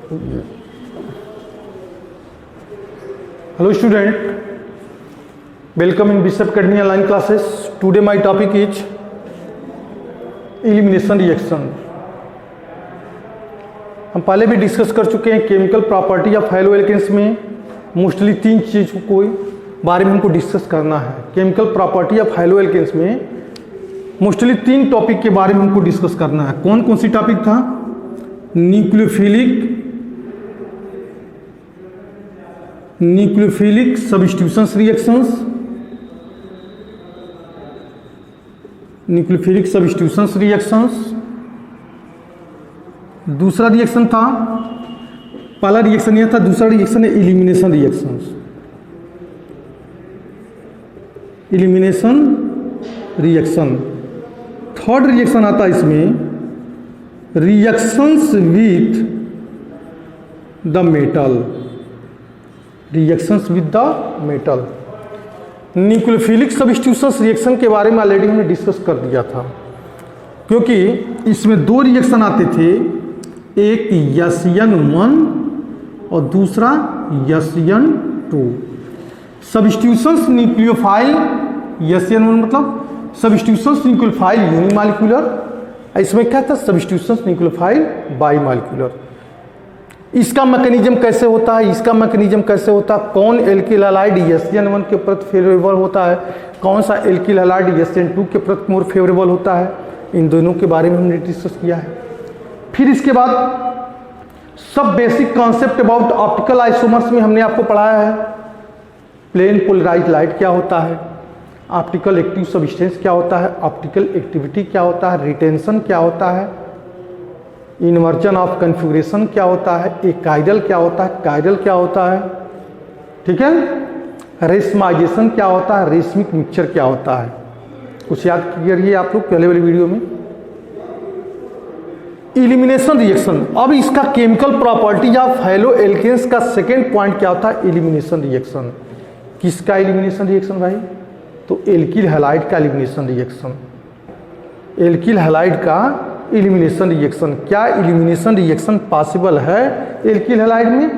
Hello student, welcome in Bishop Academy online classes. Today my topic is elimination reaction. हम पहले भी discuss कर चुके हैं chemical property of haloalkanes में मोस्टली 3 चीज़ को बारे में हमको डिस्कस करना है। Chemical property of haloalkanes में मोस्टली 3 टॉपिक के बारे में हमको डिस्कस करना है। कौन कौन सी टॉपिक था? Nucleophilic substitutions reactions, nucleophilic substitutions reactions. दूसरा रिएक्शन था, पहला रिएक्शन यह था, दूसरा रिएक्शन है elimination reactions. Elimination reaction. Third reaction आता है इसमें reactions with the metal, reactions with the metal. Nucleophilic substitutions reaction के बारे में ऑलरेडी हमने डिस्कस कर दिया था, क्योंकि इसमें 2 रिएक्शन आते थे, एक SN1 और दूसरा SN2। सब्स्टिट्यूशंस न्यूक्लियोफाइल SN1 मतलब सब्स्टिट्यूशंस न्यूक्लियोफाइल यूनिमॉलिक्यूलर, इसमें क्या था सब्स्टिट्यूशंस न्यूक्लियोफाइल बाईमॉलिक्यूलर। इसका मैकेनिज्म कैसे होता है, इसका मैकेनिज्म कैसे होता है, कौन एल्किल हैलाइड SN1 के प्रति फेवरेबल होता है, कौन सा एल्किल हैलाइड SN2 के प्रति मोर फेवरेबल होता है, इन दोनों के बारे में हमने डिस्कस किया है। फिर इसके बाद सब basic concept about optical isomers में हमने आपको पढ़ाया है। प्लेन पोलराइज्ड लाइट क्या होता है, ऑप्टिकल एक्टिव सब्सटेंस क्या होता है, ऑप्टिकल एक्टिविटी क्या होता है, रिटेंशन क्या होता है, इन्वर्जन ऑफ कन्फिगरेशन क्या होता है, एकाइडल क्या होता है, काइडल क्या होता है, ठीक है, रेशमाइजेशन क्या होता है, रेशमिक मिक्सचर क्या होता है। कुछ याद करिए आप लोग पहले वाली वीडियो में। Elimination reaction. अब इसका chemical property of haloalkanes का सेकेंड पॉइंट क्या होता है, एलिमिनेशन रिएक्शन। किसका एलिमिनेशन रिएक्शन भाई? तो एल्किल हैलाइड का एलिमिनेशन रिएक्शन। एल्किल हैलाइड का एलिमिनेशन रिएक्शन। क्या एलिमिनेशन रिएक्शन पॉसिबल है एल्किल हैलाइड में?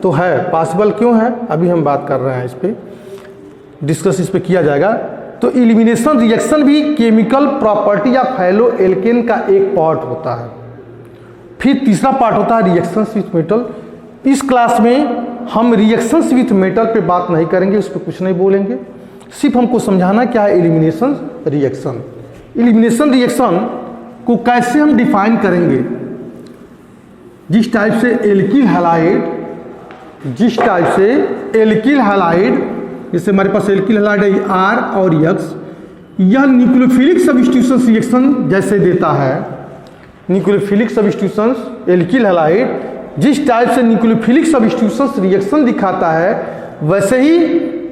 तो है, पॉसिबल क्यों है अभी हम बात कर रहे हैं, इस पे डिस्कस इस पे किया जाएगा। तो एलिमिनेशन रिएक्शन भी chemical property of haloalkane का एक पार्ट होता है। फिर तीसरा पार्ट होता है रिएक्शंस विथ मेटल। इस क्लास में हम रिएक्शंस विथ मेटल पे बात नहीं करेंगे, उस पर कुछ नहीं बोलेंगे, सिर्फ हमको समझाना क्या है एलिमिनेशन रिएक्शन। एलिमिनेशन रिएक्शन को कैसे हम डिफाइन करेंगे? जिस टाइप से एल्किल हैलाइड, जैसे हमारे पास एल्किल हैलाइड है R और X, यह न्यूक्लियोफिलिक सब्स्टिट्यूशंस रिएक्शन जैसे देता है। न्यूक्लियोफिलिक सब्स्टिट्यूशंस एल्किल हैलाइड जिस टाइप से न्यूक्लियोफिलिक सब्स्टिट्यूशंस रिएक्शन दिखाता है, वैसे ही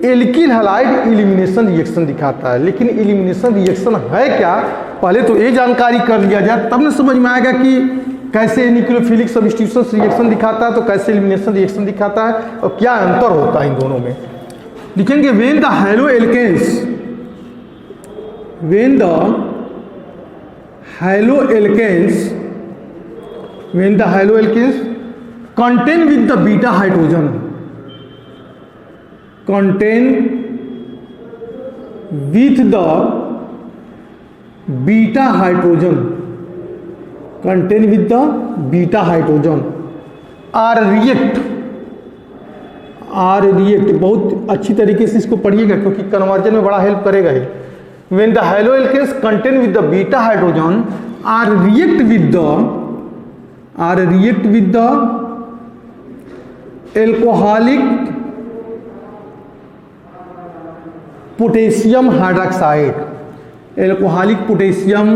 एल्किल हैलाइड एलिमिनेशन रिएक्शन दिखाता है। लेकिन एलिमिनेशन रिएक्शन है क्या, पहले तो ये जानकारी कर लिया जाए, तब न समझ में आएगा कि कैसे न्यूक्लियोफिलिक सब्स्टिट्यूशंस रिएक्शन दिखाता है तो कैसे एलिमिनेशन रिएक्शन दिखाता है और क्या अंतर होता है इन दोनों में। लिखेंगे when the haloalkanes contain with the beta hydrogen, contain with the beta hydrogen, contain with the beta hydrogen are react, बहुत अच्छी तरीके से इसको पढ़िएगा क्योंकि कन्वर्जन में बड़ा हेल्प करेगा ही। when the halo alkanes contain with the beta hydrogen are react with the alcoholic potassium hydroxide, alcoholic potassium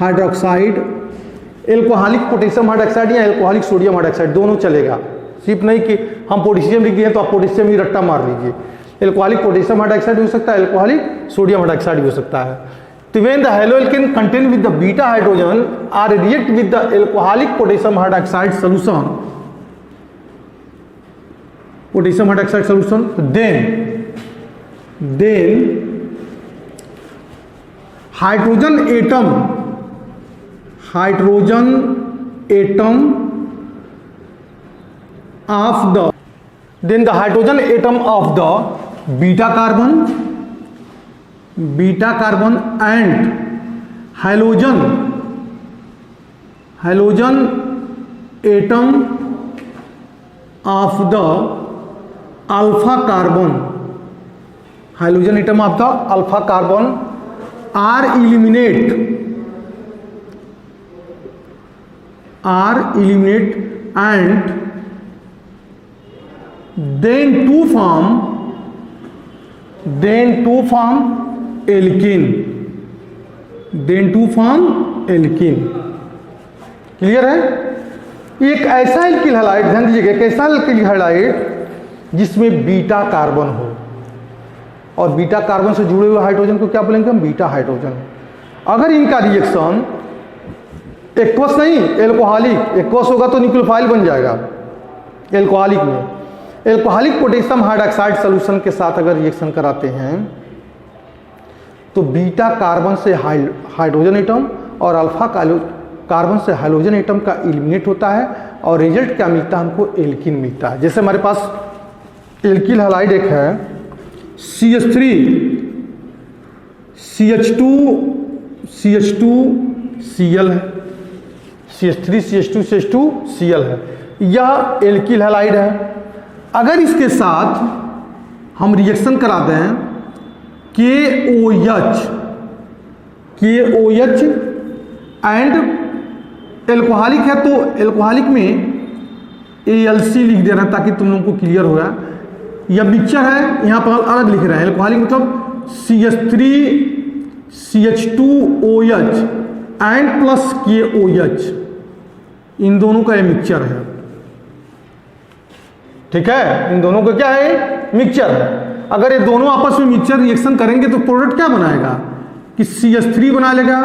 hydroxide, alcoholic potassium hydroxide या एल्कोहलिक सोडियम हाइड्रोक्साइड दोनों चलेगा। सिर्फ नहीं कि हम पोटेशियम लिख दिए तो आप पोटेशियम ही रट्टा मार लीजिए। एल्कोहलिक पोटेशियम हाइड्रोक्साइड हो सकता है, एल्कोहलिक सोडियम हाइड्रोक्साइड भी हो सकता है। तो when the halo alkane contain with the beta hydrogen are react with the alcoholic potassium hydroxide solution, then hydrogen atom of the, then the hydrogen atom of the beta carbon and hydrogen atom of the alpha carbon, hydrogen atom of the alpha carbon are eliminate and then to form alkene, clear है। एक ऐसा alkyl halide, ध्यान दीजिएगा, एक ऐसा alkyl halide जिसमें beta carbon हो, और बीटा कार्बन से जुड़े हुए हाइड्रोजन को क्या बोलेंगे हम? Beta hydrogen. अगर इनका रिएक्शन एक्वस नहीं, एल्कोहलिक, एक्वस होगा तो न्यूक्लियोफाइल बन जाएगा। एल्कोहलिक में एल्कोहलिक पोटेशियम हाइड्रॉक्साइड सॉल्यूशन के साथ अगर रिएक्शन कराते हैं तो बीटा कार्बन से हाइड्रोजन एटम और अल्फा कार्बन से हाइड्रोजन एटम का एलिमिनेट होता है, और रिजल्ट क्या मिलता है हमको? एल्कीन मिलता है। जैसे हमारे पास एल्किल हैलाइड एक है CH3 CH2 Cl है, CH3 CH2 Cl है, यह एल्किल हैलाइड है। अगर इसके साथ हम रिएक्शन कराते हैं KOH एंड एल्कोहलिक है, तो एल्कोहलिक में ALC लिख दे रहा है ताकि तुम लोगों को क्लियर हो गया। यह मिक्सचर है, यहाँ पर अलग लिख रहे हैं। एल्कोहलिक मतलब CH3 CH2OH and plus KOH, इन दोनों का ये मिक्सचर है, ठीक है। इन दोनों का क्या है? मिक्सचर है। अगर ये दोनों आपस में मिक्सचर रिएक्शन करेंगे तो प्रोडक्ट क्या बनाएगा कि CH3 बना लेगा,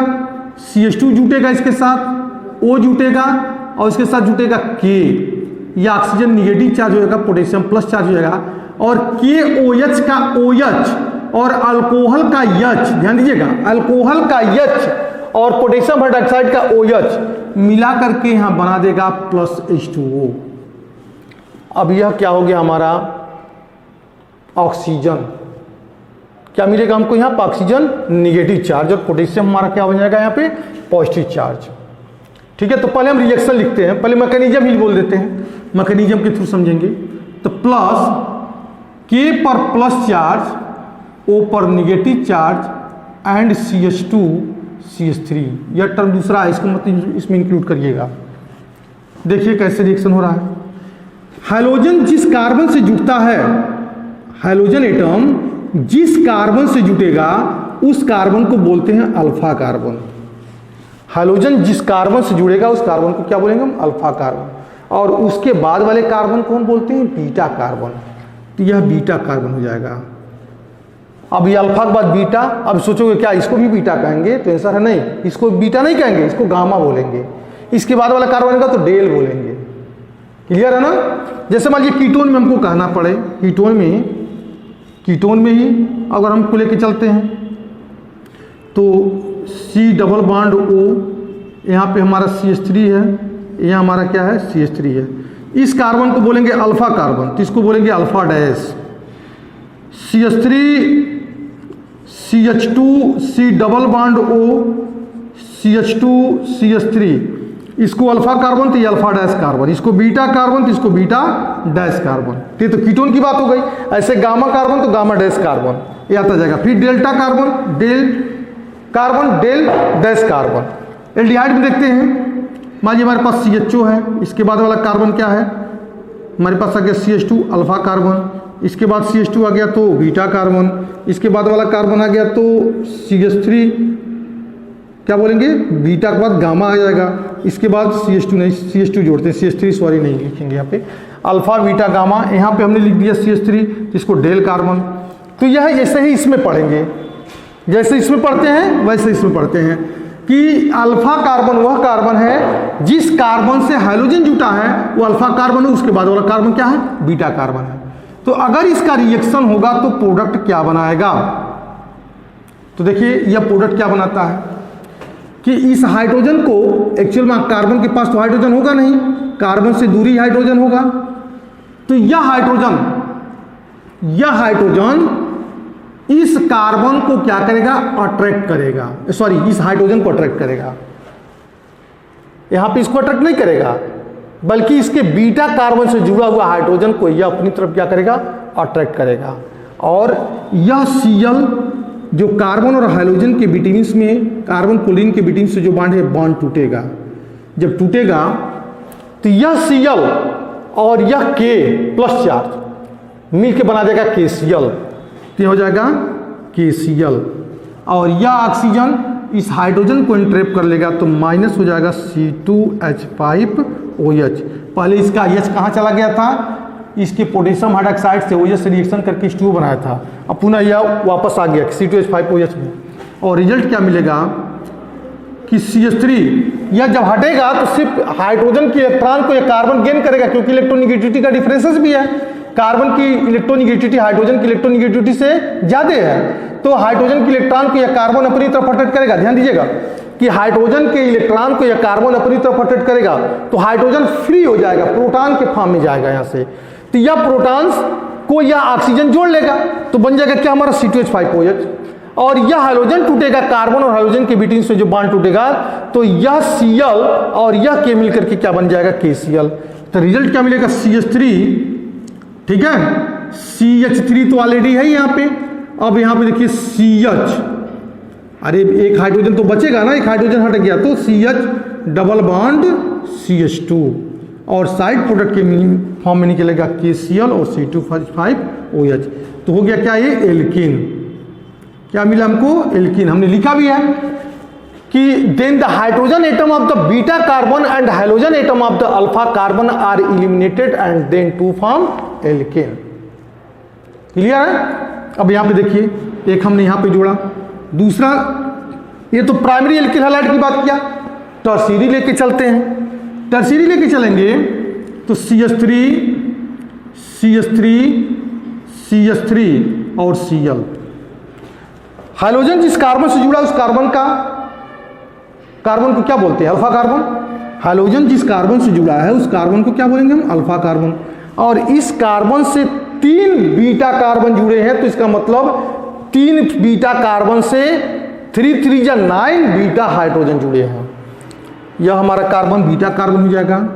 CH2 जुटेगा इसके साथ, O जुटेगा और इसके साथ जुटेगा K, या ऑक्सीजन निगेटिव चार्ज होगा, पोटेशियम प्लस चार्ज हो जाएगा, और KOH का OH और अल्कोहल का H, ध्यान दीजिएगा, अल्कोहल का H और पोटेशियम हाइड्रॉक्साइड का OH मिला करके यहां बना देगा प्लस H2O। अब यह क्या हो गया हमारा? ऑक्सीजन। क्या मिलेगा हमको यहाँ पर? ऑक्सीजन निगेटिव चार्ज, और पोटेशियम हमारा क्या बन जाएगा यहाँ पे? पॉजिटिव चार्ज, ठीक है। तो पहले हम रिएक्शन लिखते हैं, पहले मैकेनिज्म ही बोल देते हैं, मैकेनिज्म के थ्रू समझेंगे। तो प्लस K पर प्लस चार्ज, O पर negative charge and CH2 CH3, यह टर्म दूसरा है, इसको मतलब इसमें इंक्लूड करिएगा। देखिए कैसे रिएक्शन हो रहा है। हाइड्रोजन जिस कार्बन से जुड़ता है, हाइड्रोजन एटम जिस कार्बन से जुटेगा उस कार्बन को बोलते हैं अल्फा कार्बन। हाइड्रोजन जिस कार्बन से जुड़ेगा उस कार्बन को क्या बोलेंगे हम? Alpha carbon. और उसके बाद वाले कार्बन को हम बोलते हैं बीटा कार्बन। तो यह बीटा कार्बन हो जाएगा। अब ये अल्फा के बाद बीटा, अब सोचोगे क्या इसको भी बीटा कहेंगे? तो आंसर है नहीं, इसको बीटा नहीं कहेंगे, इसको गामा बोलेंगे। इसके बाद वाला कार्बन का तो डेल बोलेंगे। क्लियर है ना? जैसे मान लीजिए कीटोन में हमको कहना पड़े, कीटोन में ही अगर हमको लेके चलते हैं तो C डबल बॉन्ड O, यहाँ पे हमारा CH3 है, यहाँ हमारा क्या है? CH3 है। इस कार्बन को बोलेंगे अल्फा कार्बन, तो इसको बोलेंगे alpha dash. CH3 CH2 C double bond O CH2 CH3, इसको अल्फा कार्बन तो ये अल्फा डैश कार्बन, इसको बीटा कार्बन तो इसको बीटा डैश कार्बन। ठीक, तो कीटोन की बात हो गई। ऐसे गामा कार्बन तो गामा डैश कार्बन ये आता जाएगा। फिर डेल्टा कार्बन, डेल डैश कार्बन। एल्डिहाइड में देखते हैं, मान लीजिए हमारे पास CHO है, इसके बाद वाला कार्बन क्या है? हमारे पास आ गया CH2 अल्फा कार्बन, इसके बाद CH2 आ गया तो बीटा कार्बन, इसके बाद वाला कार्बन आ गया तो CH3 क्या बोलेंगे? बीटा के बाद गामा आ जाएगा, इसके बाद CH2 नहीं, CH2 जोड़ते हैं, CH3 सॉरी नहीं लिखेंगे यहाँ पे, अल्फा बीटा गामा, यहाँ पे हमने लिख दिया CH3, इसको डेल कार्बन। तो यह ऐसे ही इसमें पढ़ेंगे, जैसे इसमें पढ़ते हैं वैसे इसमें पढ़ते हैं कि अल्फा कार्बन वह कार्बन है जिस कार्बन से हाइड्रोजन जुटा है वो अल्फा कार्बन है, उसके बाद वाला कार्बन क्या है? बीटा कार्बन है। तो अगर इसका रिएक्शन होगा तो प्रोडक्ट क्या बनाएगा? तो देखिए यह प्रोडक्ट क्या बनाता है कि इस हाइड्रोजन को, एक्चुअल में कार्बन के पास तो हाइड्रोजन होगा नहीं, कार्बन से दूरी हाइड्रोजन होगा, तो यह हाइड्रोजन इस कार्बन को क्या करेगा, अट्रैक्ट करेगा, सॉरी इस हाइड्रोजन को अट्रैक्ट करेगा। यहां पे इसको अट्रैक्ट नहीं करेगा, बल्कि इसके बीटा कार्बन से जुड़ा हुआ हाइड्रोजन को यह अपनी तरफ क्या करेगा, अट्रैक्ट करेगा। और यह Cl जो कार्बन और हाइड्रोजन के बिटवीन में, कार्बन क्लोरीन के बिटवीन से जो बॉन्ड है, बॉन्ड टूटेगा। जब टूटेगा तो यह Cl और यह K प्लस चार्ज मिलकर बना देगा KCl, क्या हो जाएगा, KCl। और यह ऑक्सीजन इस हाइड्रोजन को इंट्रैप कर लेगा, तो माइनस हो जाएगा C2H5OH। पहले इसका H कहाँ चला गया था, इसके पोटेशियम हाइड्रोक्साइड से OH से रिएक्शन करके H2O बनाया था, अब पुनः यह वापस आ गया C2H5OH में। और रिजल्ट क्या मिलेगा कि CH3, यह जब हटेगा तो सिर्फ हाइड्रोजन के इलेक्ट्रॉन को यह कार्बन गेन करेगा, क्योंकि इलेक्ट्रोनिगेटिविटी का डिफरेंसेस भी है। कार्बन की इलेक्ट्रोनिगेटिविटी हाइड्रोजन की इलेक्ट्रोनिगेटिविटी से ज़्यादा है, तो हाइड्रोजन के इलेक्ट्रॉन को यह कार्बन अपनी तरफ अट्रैक्ट करेगा। ध्यान दीजिएगा कि हाइड्रोजन के इलेक्ट्रॉन को यह कार्बन अपनी तरफ अट्रैक्ट करेगा, तो हाइड्रोजन फ्री हो जाएगा, प्रोटॉन के फॉर्म में जाएगा यहाँ से। तो यह प्रोटॉन्स को यह ऑक्सीजन जोड़ लेगा, तो बन जाएगा क्या हमारा C2H5OH। और यह हाइड्रोजन टूटेगा, कार्बन और हाइड्रोजन के बीच से जो बॉन्ड टूटेगा, तो यह Cl और यह K मिलकर के क्या बन जाएगा, KCl। तो रिजल्ट क्या मिलेगा, CH3, ठीक है, CH3 तो ऑलरेडी है यहाँ पे। अब यहाँ पे देखिए CH, अरे एक हाइड्रोजन तो बचेगा ना, एक हाइड्रोजन हट गया, तो CH डबल बॉन्ड CH2 और साइड प्रोडक्ट के फॉर्म में निकलेगा KCl और C2H5OH। तो हो गया क्या, ये एल्कीन। क्या मिला हमको, एल्कीन। हमने लिखा भी है कि then the hydrogen atom of the beta carbon and hydrogen atom of the alpha carbon are eliminated and then to form alkene. Clear है। अब यहां पे देखिए, एक हमने यहां पे जोड़ा, दूसरा, ये तो प्राइमरी एल्किल हैलाइड की बात किया, टर्शियरी लेके चलते हैं। टर्शियरी लेके चलेंगे तो CH3 और Cl। हाइड्रोजन जिस कार्बन से जुड़ा उस कार्बन को क्या बोलते हैं, अल्फा कार्बन। हाइड्रोजन जिस कार्बन से जुड़ा है उस कार्बन को क्या बोलेंगे हम, अल्फा कार्बन। और इस कार्बन से 3 बीटा कार्बन जुड़े हैं, तो इसका मतलब 3 बीटा कार्बन से 3 3 या 9 बीटा हाइड्रोजन जुड़े हैं। यह हमारा कार्बन बीटा कार्बन हो जाएगा,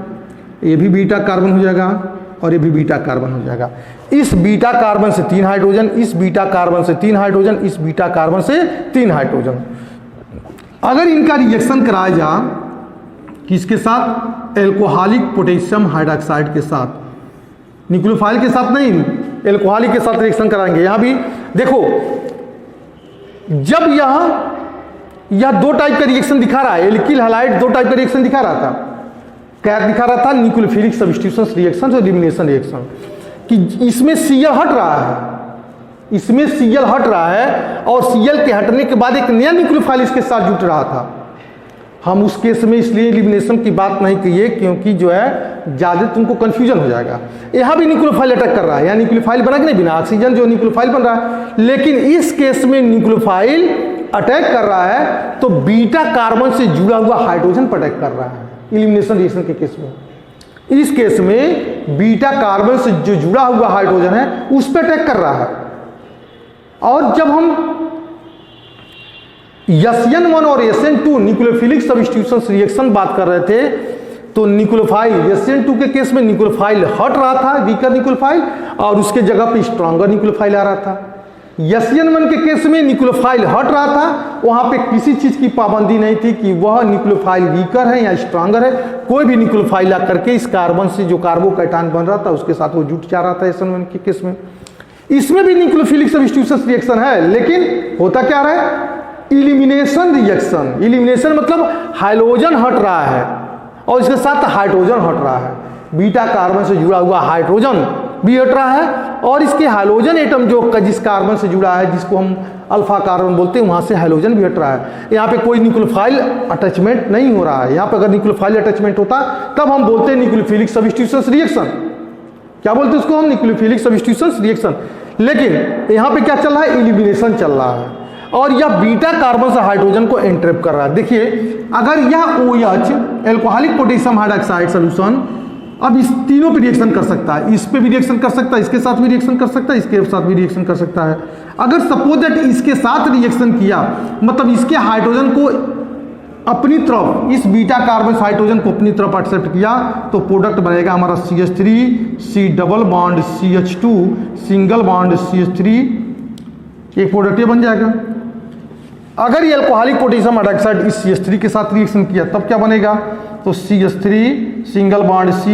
ये भी बीटा कार्बन हो जाएगा और ये भी बीटा कार्बन हो जाएगा। इस बीटा कार्बन से 3 हाइड्रोजन, इस बीटा कार्बन से 3 हाइड्रोजन, इस बीटा कार्बन से 3 हाइड्रोजन। अगर इनका रिएक्शन कराया जा किसके साथ, एल्कोहलिक पोटेशियम हाइड्रोक्साइड के साथ, न्यूक्लियोफाइल के साथ नहीं, एल्कोहलिक के साथ रिएक्शन कराएंगे। यहां भी देखो, जब यह 2 टाइप का रिएक्शन दिखा रहा है, एल्किल हैलाइड 2 टाइप का रिएक्शन दिखा रहा था। क्या दिखा रहा था, न्यूक्लियोफिलिक सब्स्टिट्यूशन रिएक्शन और एलिमिनेशन रिएक्शन, कि इसमें Cl हट रहा है, इसमें Cl हट रहा है और Cl के हटने के बाद एक नया न्यूक्लियोफाइल इसके साथ जुट रहा था। हम उस केस में इसलिए एलिमिनेशन की बात नहीं कहिए, क्योंकि जो है ज़्यादा तुमको कंफ्यूजन हो जाएगा। यहाँ भी न्यूक्लियोफाइल अटैक कर रहा है, यहाँ न्यूक्लियोफाइल बना कि नहीं, बिना ऑक्सीजन जो न्यूक्लियोफाइल बन रहा है, लेकिन इस केस में न्यूक्लियोफाइल अटैक कर रहा है तो बीटा कार्बन से जुड़ा हुआ हाइड्रोजन पर अटैक कर रहा है एलिमिनेशन रिएक्शन के केस में। इस केस में बीटा कार्बन से जो जुड़ा हुआ हाइड्रोजन है उस पर अटैक कर रहा है। और जब हम SN1 और SN2 न्यूक्लियोफिलिक सब्स्टिट्यूशन रिएक्शन बात कर रहे थे, तो न्यूक्लियोफाइल SN2 के केस में न्यूक्लियोफाइल हट रहा था, वीकर न्यूक्लियोफाइल, और उसके जगह पे स्ट्रॉन्गर न्यूक्लियोफाइल आ रहा था। SN1 के केस में न्यूक्लियोफाइल हट रहा था, वहां पे किसी चीज की पाबंदी नहीं थी कि वह न्यूक्लियोफाइल वीकर है या स्ट्रॉन्गर है, कोई भी न्यूक्लियोफाइल ला करके इस कार्बन से जो कार्बोकैटायन बन रहा था उसके साथ वो जुट जा रहा था SN1 के केस में। इसमें भी न्यूक्लियोफिलिक सब्स्टिट्यूशन रिएक्शन है, लेकिन होता क्या रहा है, इलिमिनेशन रिएक्शन। इलिमिनेशन मतलब हाइड्रोजन हट रहा है और इसके साथ हाइड्रोजन हट रहा है, बीटा कार्बन से जुड़ा हुआ हाइड्रोजन भी हट रहा है, और इसके हाइड्रोजन एटम जो जिस कार्बन से जुड़ा है, जिसको हम अल्फा कार्बन बोलते हैं, वहां से हाइड्रोजन भी हट रहा है। यहाँ पे कोई न्यूक्लियोफाइल अटैचमेंट नहीं हो रहा है। यहाँ पे अगर न्यूक्लियोफाइल अटैचमेंट होता तब हम बोलते हैं न्यूक्लियोफिलिक सब्स्टिट्यूशन रिएक्शन। क्या बोलते हैं उसको हम, न्यूक्लियोफिलिक सब्स्टिट्यूशन रिएक्शन। लेकिन यहाँ पे क्या चल रहा है, एलिमिनेशन चल रहा है, और यह बीटा कार्बन से हाइड्रोजन को एंट्रैप कर रहा है। देखिए, अगर यह OH alcoholic potassium hydroxide solution अब इस तीनों पे रिएक्शन कर सकता है, इस पे भी रिएक्शन कर सकता है, इसके साथ भी रिएक्शन कर सकता है, इसके साथ भी रिएक्शन कर सकता है। अगर सपोज दैट इसके साथ रिएक्शन किया, मतलब इसके हाइड्रोजन को अपनी तरफ, इस बीटा कार्बन हाइड्रोजन को अपनी तरफ एक्सेप्ट किया, तो प्रोडक्ट बनेगा हमारा CH3 C double bond CH2 single bond CH3, एक प्रोडक्ट ये बन जाएगा। अगर ये अल्कोहलिक पोटेशियम हाइड्रोक्साइड इस CH3 के साथ रिएक्शन किया तब क्या बनेगा, तो CH3 single bond C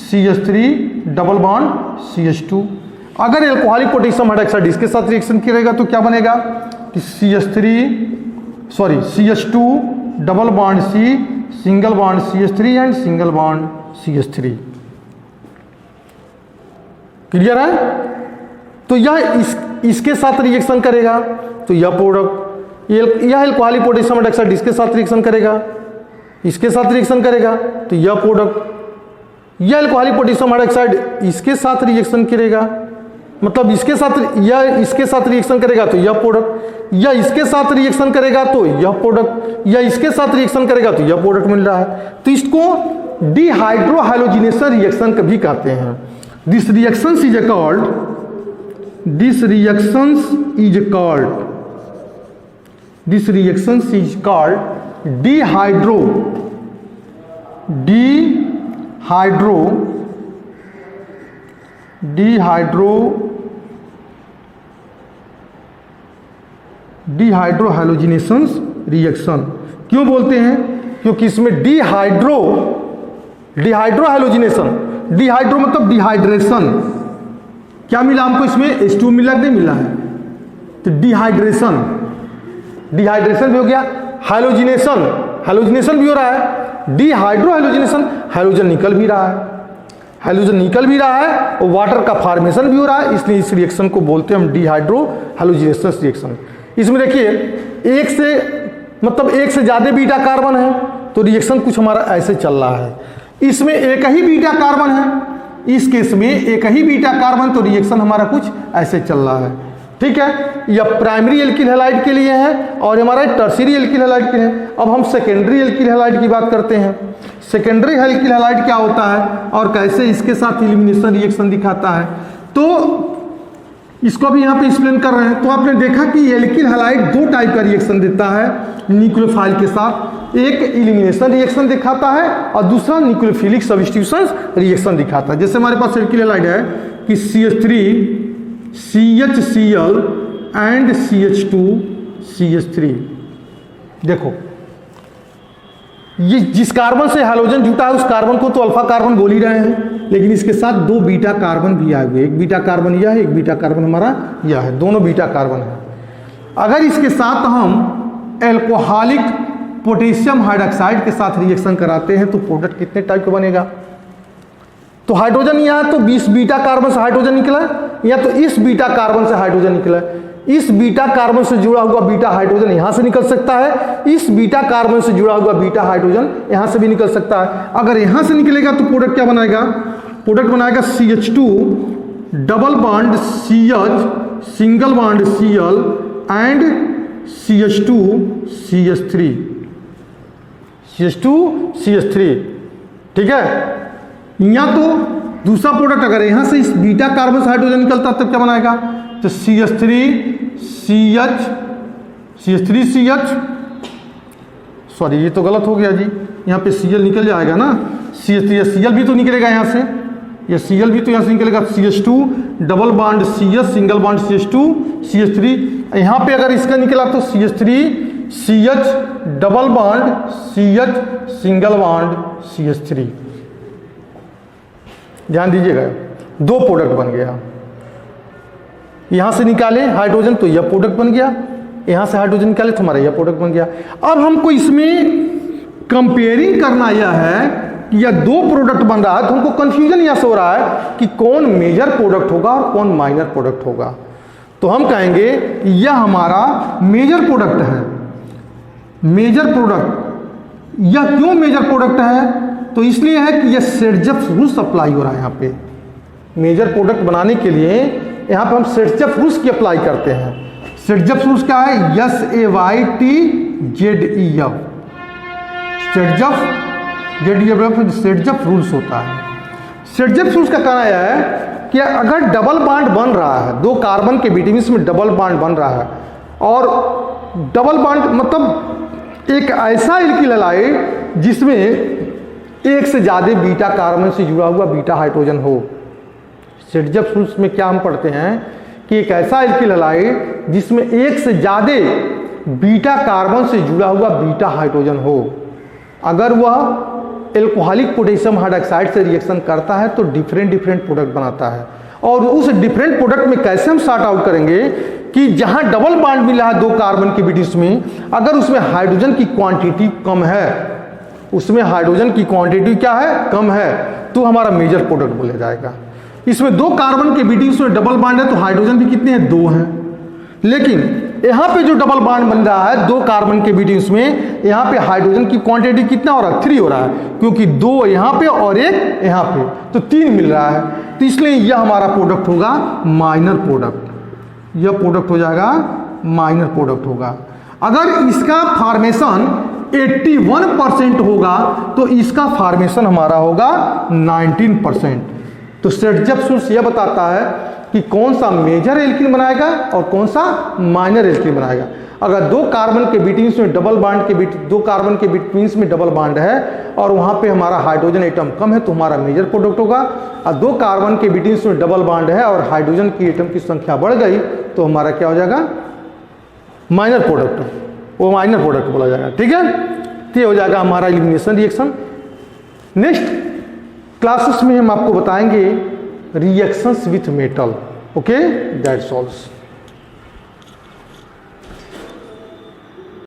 CH3 double bond CH2। अगर अल्कोहलिक पोटेशियम हाइड्रोक्साइड इसके साथ रिएक्शन करेगा तो क्या बनेगा कि CH2 double bond C single bond CH3 and single bond CH3। Clear है? तो यह इसके साथ रिएक्शन करेगा तो यह प्रोडक्ट, यह अल्कोहलिक पोटेशियम हाइड्रोक्साइड इसके साथ रिएक्शन करेगा, इसके साथ रिएक्शन करेगा तो यह प्रोडक्ट, यह अल्कोहलिक पोटेशियम हाइड्रोक्साइड इसके साथ रिएक्शन करेगा, मतलब इसके साथ, यह इसके साथ रिएक्शन करेगा तो यह प्रोडक्ट, या इसके साथ रिएक्शन करेगा तो यह प्रोडक्ट, या इसके साथ रिएक्शन करेगा तो यह प्रोडक्ट मिल रहा है। तो इसको डिहाइड्रोहाइलोजिनेशन रिएक्शन कभी कहते हैं। This reaction is called dehydrohalogenation reaction. क्यों बोलते हैं? क्योंकि इसमें डिहाइड्रोहाइलोजिनेशन, डिहाइड्रो मतलब डिहाइड्रेशन, क्या मिला हमको इसमें, H2 मिला नहीं मिला है, तो डिहाइड्रेशन भी हो गया, हाइलोजिनेशन भी हो रहा है, डिहाइड्रोहाइलोजिनेशन, हाइड्रोजन निकल भी रहा है, और वाटर का फॉर्मेशन भी हो रहा है, इसलिए इस रिएक्शन को बोलते हैं हम डिहाइड्रोहाइलोजिनेशन रिएक्शन। इसमें देखिए एक से ज़्यादा बीटा कार्बन है तो रिएक्शन कुछ हमारा ऐसे चल रहा है। इसमें एक ही बीटा कार्बन है, इस केस में एक ही बीटा कार्बन, तो रिएक्शन हमारा कुछ ऐसे चल रहा है। ठीक है, यह प्राइमरी एल्किल हैलाइड के लिए है और हमारा टर्शियरी एल्किल हैलाइड के लिए। अब हम सेकेंडरी एल्किल हैलाइड की बात करते हैं। सेकेंडरी एल्किल हैलाइड क्या होता है और कैसे इसके साथ एलिमिनेशन रिएक्शन दिखाता है, तो इसको भी यहाँ पे एक्सप्लेन कर रहे हैं। तो आपने देखा कि एल्किल हैलाइड दो टाइप का रिएक्शन देता है न्यूक्लियोफाइल के साथ, एक एलिमिनेशन रिएक्शन दिखाता है और दूसरा न्यूक्लियोफिलिक सब्स्टिट्यूशन रिएक्शन दिखाता है। जैसे हमारे पास एल्किल हैलाइड है कि CH3 CHCl and CH2 CH3। देखो ये जिस कार्बन से हाइड्रोजन जुटा है उस कार्बन को तो अल्फा कार्बन बोल ही रहे हैं, लेकिन इसके साथ दो बीटा कार्बन भी आए हुए, एक बीटा कार्बन यह है, एक बीटा कार्बन हमारा यह है, दोनों बीटा कार्बन है। अगर इसके साथ हम एल्कोहलिक पोटेशियम हाइड्रोक्साइड के साथ रिएक्शन कराते हैं तो प्रोडक्ट कितने टाइप का बनेगा, तो हाइड्रोजन यहाँ तो 20 बीटा कार्बन से हाइड्रोजन निकला, या तो इस बीटा कार्बन से हाइड्रोजन निकला, इस बीटा कार्बन से जुड़ा हुआ बीटा हाइड्रोजन यहां से निकल सकता है, इस बीटा कार्बन से जुड़ा हुआ बीटा हाइड्रोजन यहां से भी निकल सकता है। अगर यहां से निकलेगा तो प्रोडक्ट क्या बनाएगा, प्रोडक्ट बनाएगा CH2 double bond CH single bond Cl and CH2 CH3। ठीक है, या तो दूसरा प्रोडक्ट अगर यहां से इस बीटा कार्बन से हाइड्रोजन निकलता तब क्या बनाएगा, तो CH3CH, सॉरी ये तो गलत हो गया जी, यहाँ पे Cl निकल जाएगा ना, Cl भी तो निकलेगा यहाँ से, ये Cl भी तो यहाँ से निकलेगा, CH2 double bond CH single bond CH2 CH3। यहाँ पे अगर इसका निकला तो CH3CH double bond CH single bond CH3। ध्यान दीजिएगा, दो प्रोडक्ट बन गया, यहां से निकाले हाइड्रोजन तो यह प्रोडक्ट बन गया, यहां से हाइड्रोजन निकाले तो हमारा यह प्रोडक्ट बन गया। अब हमको इसमें कंपेयरिंग करना यह है कि यह दो प्रोडक्ट बन रहा है, तो हमको कंफ्यूजन यह से हो रहा है कि कौन मेजर प्रोडक्ट होगा और कौन माइनर प्रोडक्ट होगा। तो हम कहेंगे यह हमारा मेजर प्रोडक्ट है। मेजर प्रोडक्ट, यह क्यों मेजर प्रोडक्ट है, तो इसलिए है कि यह सेड्जफ रूल्स अप्लाई हो रहा है। यहाँ पे मेजर प्रोडक्ट बनाने के लिए यहाँ पे हम सेड्जफ रूल्स की अप्लाई करते हैं। सेड्जफ रूल्स क्या है, SAYTZEF, सेड्जफ रूल्स होता है। शेरजेफ-शुल्ज का कहना यह है कि अगर डबल बॉन्ड बन रहा है, दो कार्बन के बीच में डबल बॉन्ड बन रहा है, और डबल बॉन्ड मतलब एक ऐसा एल्किल हैलाइड जिसमें एक से ज़्यादा बीटा कार्बन से जुड़ा हुआ बीटा हाइड्रोजन हो। शेरजेफ-शुल्ज में क्या हम पढ़ते हैं कि एक ऐसा एल्किल हैलाइड जिसमें एक से ज़्यादा बीटा कार्बन से जुड़ा हुआ बीटा हाइड्रोजन हो, अगर वह एल्कोहलिक पोटेशियम हाइड्रोक्साइड से रिएक्शन करता है तो डिफरेंट प्रोडक्ट बनाता है। और उस डिफरेंट प्रोडक्ट में कैसे हम सॉर्ट आउट करेंगे कि जहां डबल बॉन्ड मिला है दो कार्बन के बीच में, अगर उसमें हाइड्रोजन की क्वांटिटी कम है, उसमें हाइड्रोजन की क्वांटिटी क्या है, कम है, तो हमारा मेजर प्रोडक्ट बोला जाएगा। इसमें दो कार्बन के बीच में डबल बॉन्ड है तो हाइड्रोजन भी कितने हैं, 2 हैं। लेकिन यहाँ पे जो डबल बॉन्ड बन रहा है दो कार्बन के बीच में, यहाँ पे हाइड्रोजन की क्वांटिटी कितना हो रहा है, 3 हो रहा है, क्योंकि 2 यहाँ पे और 1 यहाँ पे, तो 3 मिल रहा है। तो इसलिए यह हमारा प्रोडक्ट होगा माइनर प्रोडक्ट, यह प्रोडक्ट हो जाएगा माइनर प्रोडक्ट होगा। अगर इसका फॉर्मेशन 81% होगा तो इसका फॉर्मेशन हमारा होगा 19%। तो शेरजेफ-शुल्ज यह बताता है कि कौन सा मेजर एल्किन बनाएगा और कौन सा माइनर एल्किन बनाएगा। अगर दो कार्बन के बीच में डबल बॉन्ड के बीच, दो कार्बन के बीच में डबल बॉन्ड है और वहाँ पे हमारा हाइड्रोजन एटम कम है तो हमारा मेजर प्रोडक्ट होगा। और दो कार्बन के बीच में डबल बॉन्ड है और हाइड्रोजन की एटम की संख्या बढ़ गई तो हमारा क्या हो जाएगा, माइनर प्रोडक्ट, वो माइनर प्रोडक्ट बोला जाएगा। ठीक है, तो ये हो जाएगा हमारा एलिमिनेशन रिएक्शन। नेक्स्ट क्लासेस में हम आपको बताएंगे reactions with metal. Okay, that's all.